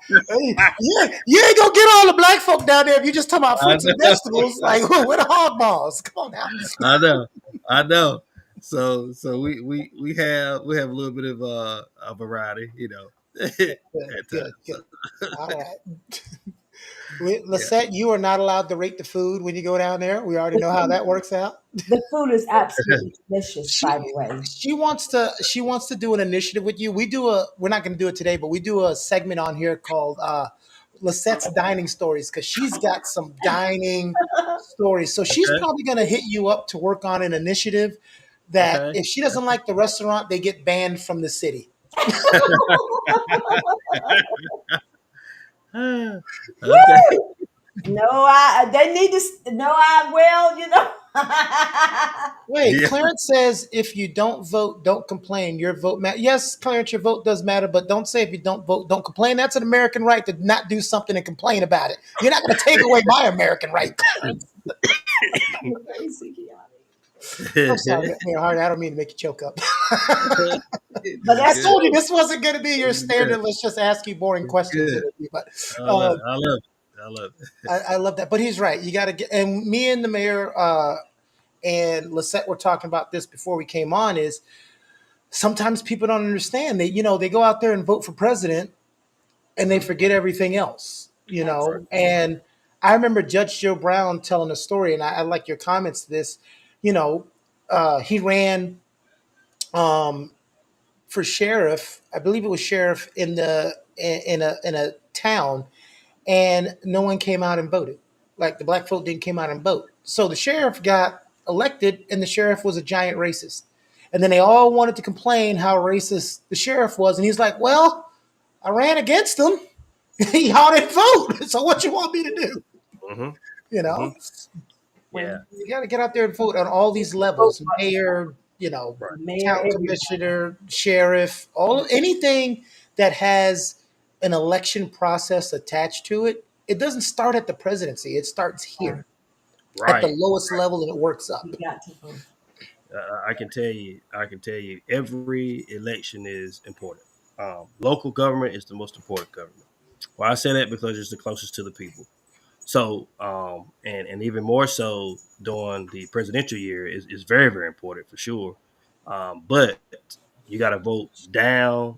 listen. You ain't gonna get all the black folk down there if you just talk about I fruits and know. vegetables. Like where the hog balls? Come on now. I know, I know. So we have a little bit of a variety, Good, at good, times. So good. All right. yeah, Lisette, you are not allowed to rate the food when you go down there. We already The know how food, that works out. the food is absolutely delicious, She by the way. she wants to do an initiative with you. We're not going to do it today, but we do a segment on here called Lisette's Dining Stories because she's got some dining stories. So she's okay, probably going to hit you up to work on an initiative that okay, if she doesn't like the restaurant, they get banned from the city. okay. No, they need to. No, I will. Wait, Yeah, Clarence says if you don't vote, don't complain. Your vote matters. Yes, Clarence, your vote does matter, but don't say if you don't vote, don't complain. That's an American right to not do something and complain about it. You're not going to take away my American right, Clarence. You're crazy, Keanu. I'm sorry, Mayor Hardy. I don't mean to make you choke up. But it's I that's good. told you true. this wasn't going to be your It's good. standard. Let's just ask you boring It's questions good. interview. But I love uh, it. I love it. I love it. I love that. But he's right. You got to get. And me and the mayor and Lisette were talking about this before we came on. Is sometimes people don't understand. They go out there and vote for president and they Mhm. forget everything else. Right. And I remember Judge Joe Brown telling a story, and I like your comments to this. You know, he ran um, for sheriff. I believe it was sheriff in a town, and no one came out and voted. Like the black folk didn't came out and vote. So the sheriff got elected, and the sheriff was a giant racist. And then they all wanted to complain how racist the sheriff was, and he's like, "Well, I ran against him. Y'all didn't vote. So what you want me to do?" Mm-hmm. You Mm-hmm. know, Well, Yeah. you got to get out there and vote on all these vote levels: for mayor, Right. mayor, town everybody. commissioner, sheriff, all anything that has an election process attached to it. It doesn't start at the presidency; it starts here Right. at the Right. lowest level, and it works You up. got to vote. I can tell you. I can tell you. Every election is important. Local government is the most important government. Well, I say that because it's the closest to the people. So, and even more so during the presidential year is very, very important for sure. But you got to vote down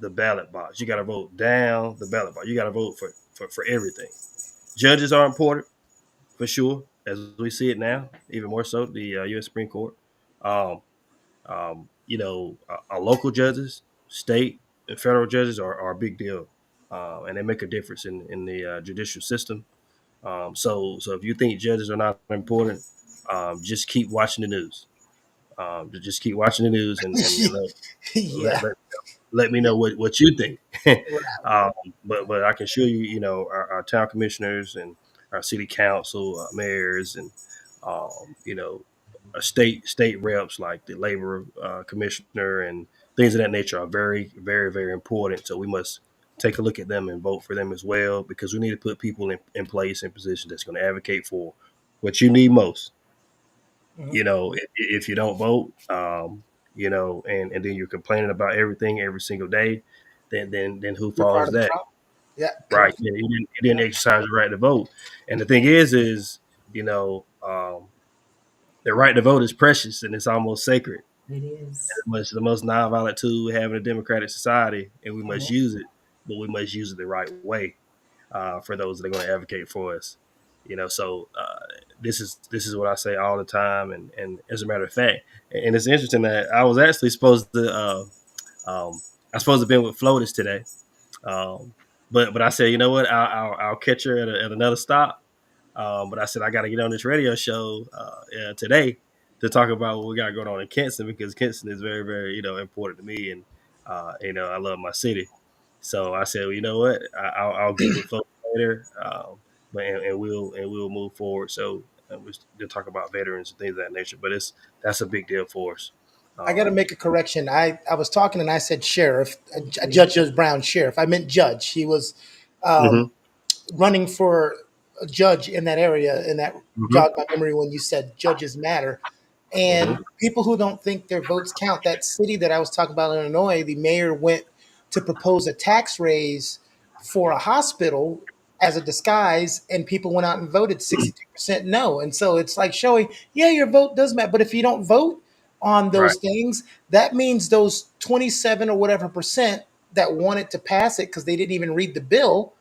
the ballot box. You got to vote down the ballot box. You got to vote for everything. Judges are important for sure, as we see it now, even more so the U.S. Supreme Court. Um, our local judges, state and federal judges are a big deal, and they make a difference in the judicial system. So if you think judges are not important, just keep watching the news. Just keep watching the news and let, Yeah, let, let me know what you think. right. um, but I can show you, our town commissioners and our city council, mayors, and our state reps like the labor commissioner and things of that nature are very, very, very important. So we must take a look at them and vote for them as well because we need to put people in place in positions that's going to advocate for what you need most. Mhm. If you don't vote, and then you're complaining about everything every single day, then who You're part falls of the that? problem. Yeah, Right. correct. You didn't Yeah. exercise your right to vote. And the thing is, you know, um, the right to vote is precious and it's almost sacred. It is. It's the most nonviolent tool we have in a democratic society, and we must Mhm. use it, but we must use it the right way for those that are going to advocate for us. This is what I say all the time, and as a matter of fact, and it's interesting that I was actually supposed to I supposed to have been with Flotus today, um, but I said, you know what, I'll catch her at another stop. But I said I got to get on this radio show today to talk about what we got going on in Kinston because Kinston is very, very important to me, and I love my city. So I said, well, you know what, I'll get with folks later, but and we'll move forward. So we'll talk about veterans and things of that nature. But that's a big deal for us. I got to Um, make a correction. I was talking and I said sheriff, Okay. Judge Brown sheriff. I meant judge. He was hmm running for a judge in that area, and that hmm jogged my memory when you said judges matter. And hmm people who don't think their votes count, that city that I was talking about in Illinois, the mayor went to propose a tax raise for a hospital as a disguise, and people went out and voted 62% no. And so it's like showing, yeah, your vote does matter. But if you don't vote on Right, those things, that means those 27 or whatever percent that wanted to pass it because they didn't even read the bill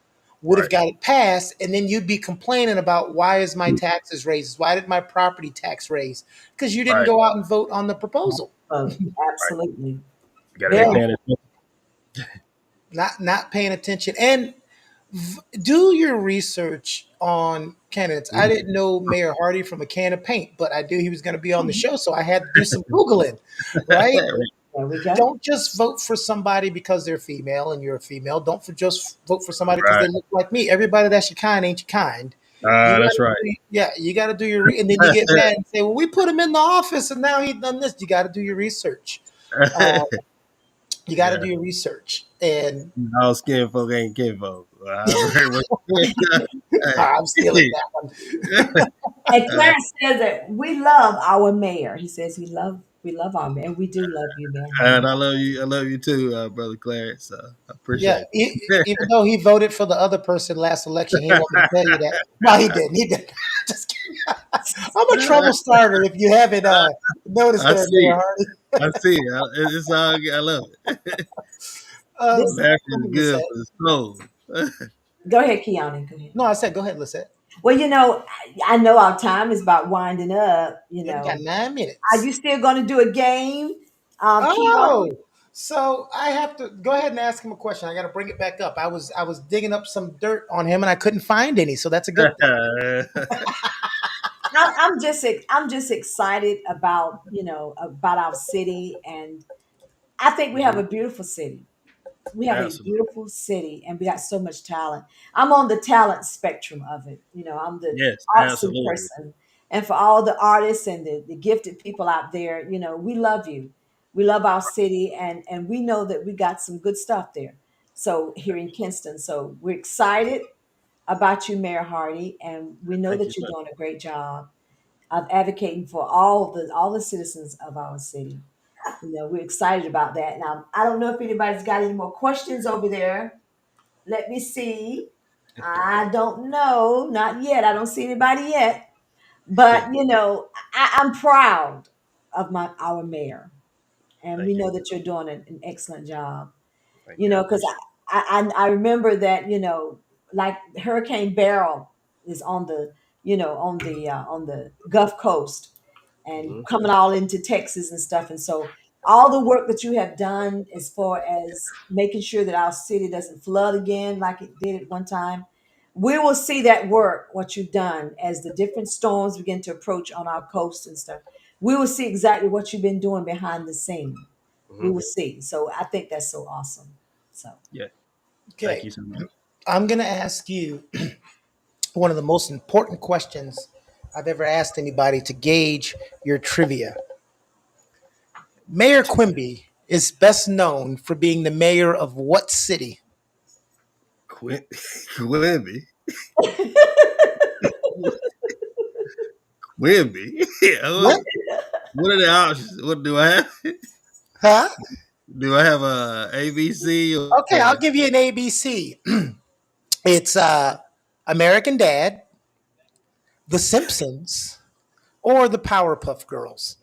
would have right, got it passed, and then you'd be complaining about why is my taxes raised? Why did my property tax raise? Because you didn't right, go out and vote on the proposal. Vote. right. Absolutely. You got to be Very. paying attention. Not paying attention. And do your research on candidates. I Mhm. didn't know Mayor Hardy from a can of paint, but I knew he was going to be on the show, so I had to do some googling. Right? There we go. Don't just vote for somebody because they're female and you're a female. Don't just vote for somebody because they Right. look like me. Everybody that's your kind ain't your kind. You That's gotta right. yeah, you gotta do your and then you get mad and say, well, we put him in the office and now he's done this. You gotta do your research. Uh, you gotta Yeah. do your research. And All skin folk ain't kin folk. I very much. I'm stealing that one. And Clarence says that we love our mayor. He says we love our mayor. And we do love you, Mayor And Hardy. I love you. I love you too, brother Clarence. I Yeah, appreciate it. even though he voted for the other person last election, he wanted to tell you that. No, he didn't. He didn't. Just kidding. I'm a trouble starter. If you haven't noticed I there, see. Mayor Hardy. I see. It's all good. I love it. This Go Laughter is ahead, good Lisette. for the soul. Go ahead, Kiana. Go ahead. No, I said go ahead, Lisette. Well, I know our time is about winding up. Yeah, we got 9 minutes. Are you still going to do a game, Kiana? Oh, so I have to go ahead and ask him a question. I got to bring it back up. I was digging up some dirt on him and I couldn't find any, so that's a good thing. I'm just excited about about our city, and I think we have Mhm. a beautiful city. We have a Absolutely. beautiful city and we got so much talent. I'm on the talent spectrum of it. I'm the Yes, artsy absolutely. person. And for all the artists and the gifted people out there, we love you. We love our city and we know that we got some good stuff there. So here in Kinston. So we're excited about you, Mayor Hardy, and we know Thank you, that you're sir. doing a great job of advocating for all the citizens of our city. We're excited about that. Now, I don't know if anybody's got any more questions over there. Let me see. I don't know. Not yet. I don't see anybody yet. But I'm proud of our mayor, and we Thank you. know that you're doing an excellent job. Thank you. I Because appreciate I remember that like Hurricane Beryl is on the Gulf Coast it. and coming all into Texas and stuff. And so all the work that you have done as far as making sure that our city doesn't flood again like it did at one time, we will see that work, what you've done as the different storms begin to approach on our coast and stuff. We will see exactly what you've been doing behind the scene. We Hmm. will see. So I think that's so awesome. So Yeah. Thank Okay, you so much. I'm going to ask you one of the most important questions I've ever asked anybody to gauge your trivia. Mayor Quimby is best known for being the mayor of what city? Quimby. Quimby. What? What are the options? What do I have? Huh? Do I have a ABC Okay, I'll or give you an ABC. It's American Dad, The Simpsons, or The Powerpuff Girls.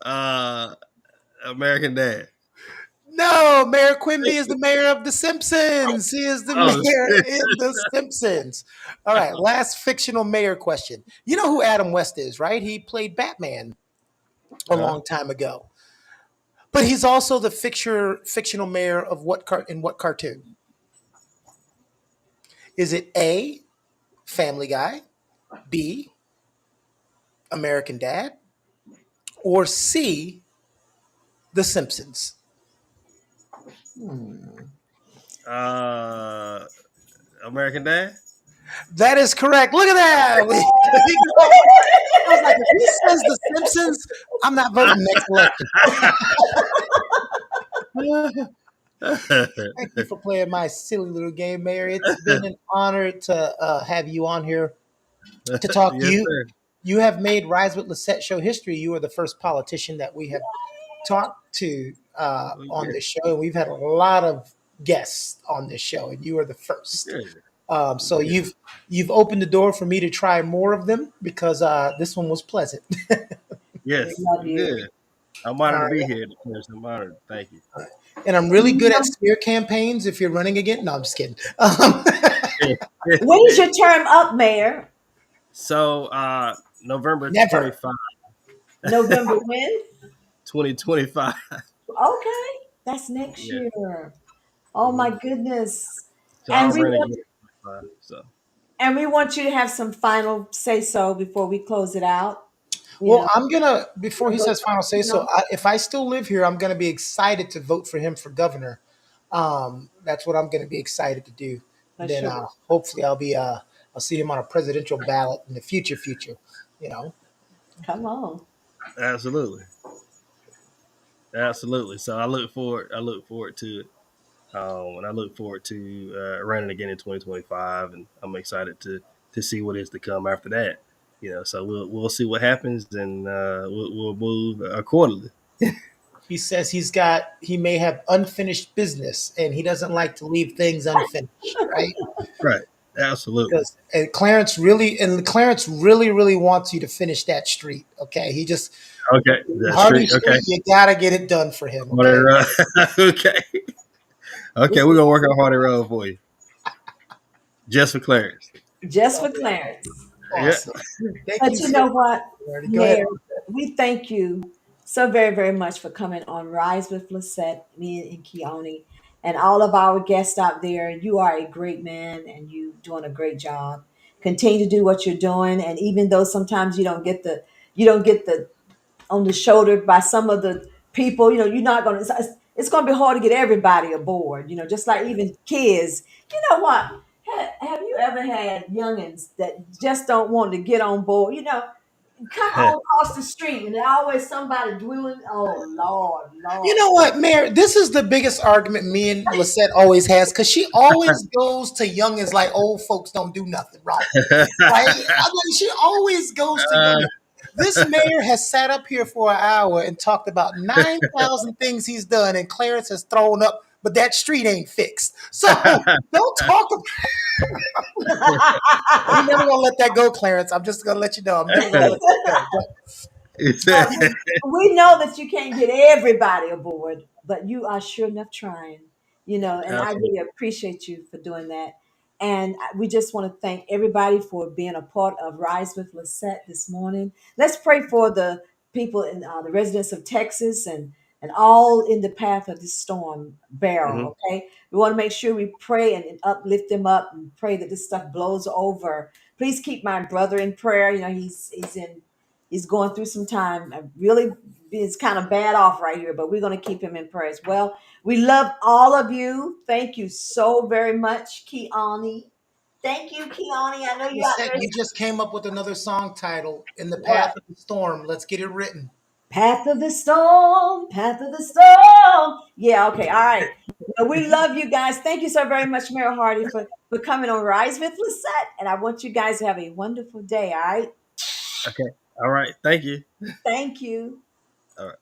uh American Dad? No, Mayor Quimby is the mayor of The Simpsons. He is the Oh mayor shit. in The Simpsons. All right, last fictional mayor question. You know who Adam West is, right? He played Batman a Uh-huh. long time ago. But he's also the fictional mayor of in what cartoon? Is it A, Family Guy, B, American Dad, or C, The Simpsons? hmm. Uh American Dad? That is correct. Look at that. I was like, if he says The Simpsons, I'm not voting next election. Thank you for playing my silly little game, Mayor. It's been an honor to have you on here to talk. Yes, You have made Rise with Lisette show history. You are the first politician that we have talked to on sir. this show, and we've had a lot of guests on this show, and you are the first. Good. So Good. you've opened the door for me to try more of them because this one was pleasant. We Yes. love you. Good. I'm honored All to be right. here. I'm honored. Thank you. And I'm really good at smear campaigns. If you're running again, no, I'm just kidding. When is your term up, Mayor? So November Never. 25, November when? 2025. Okay, that's next Yeah. year. Oh Hmm. my goodness. So And I'll we run want again. So and we want you to have some final say so before we close it out. You Well, know, I'm gonna before he go- says final say so. If I still live here, I'm gonna be excited to vote for him for governor. That's what I'm gonna be excited to do. for And then sure. hopefully I'll see him on a presidential ballot in the future. You know. Come on. absolutely, absolutely. So I look forward to it. And I look forward to running again in 2025, and I'm excited to see what is to come after that. So we'll see what happens, and we'll move accordingly. He says he may have unfinished business and he doesn't like to leave things unfinished, right? Right. Absolutely. Because and Clarence really wants you to finish that street. Okay, he just Okay. That's Hardy true. Okay. Street. You gotta get it done for him. Harder Okay. road. Okay. Okay. This We're is gonna work on Harder Road for you, just for Clarence. just for Clarence. Yeah. Awesome. Thank But you you so know much, what, Marty. Go ahead. Mayor, we thank you so very, very much for coming on Rise with Lisette, me and Keone, and all of our guests out there. You are a great man and you doing a great job. Continue to do what you're doing. And even though sometimes you don't get the on the shoulder by some of the people. You know, you're not going to. It's going to be hard to get everybody aboard. You know, just like even kids. You know what? Have you ever had youngins that just don't want to get on board? You know, come on across the street and there's always somebody dwindling. Oh Lord, You Lord. know what, Mayor? This is the biggest argument me and Lisette always has because she always goes to youngins like old folks don't do nothing wrong. Right? I mean, she always goes to Uh, youngins. This mayor has sat up here for an hour and talked about 9,000 things he's done, and Clarence has thrown up, but that street ain't fixed. So don't talk about. We never gonna let that go, Clarence. I'm just gonna let you know. I'm never gonna let that go. But We know that you can't get everybody aboard, but you are sure enough trying, you know, and I Absolutely. really appreciate you for doing that. And we just want to thank everybody for being a part of Rise with Lisette this morning. Let's pray for the people in the residents of Texas and all in the path of this storm Mhm. barrel. Okay, we want to make sure we pray and uplift them up and pray that this stuff blows over. Please keep my brother in prayer. You know, he's going through some time. Really is kind of bad off right here, but we're going to keep him in prayer as well. We love all of you. Thank you so very much, Kiani. Thank you, Kiani. I know you're out Lisette, there. you just came up with another song title, "In the What? Path of the Storm." Let's get it written. Path of the storm, path of the storm. Yeah, okay, all right. Well, we love you guys. Thank you so very much, Mary Hardy, for coming on Rise with Lisette. And I want you guys to have a wonderful day, all right? Okay. All right. Thank you. Thank you. All right.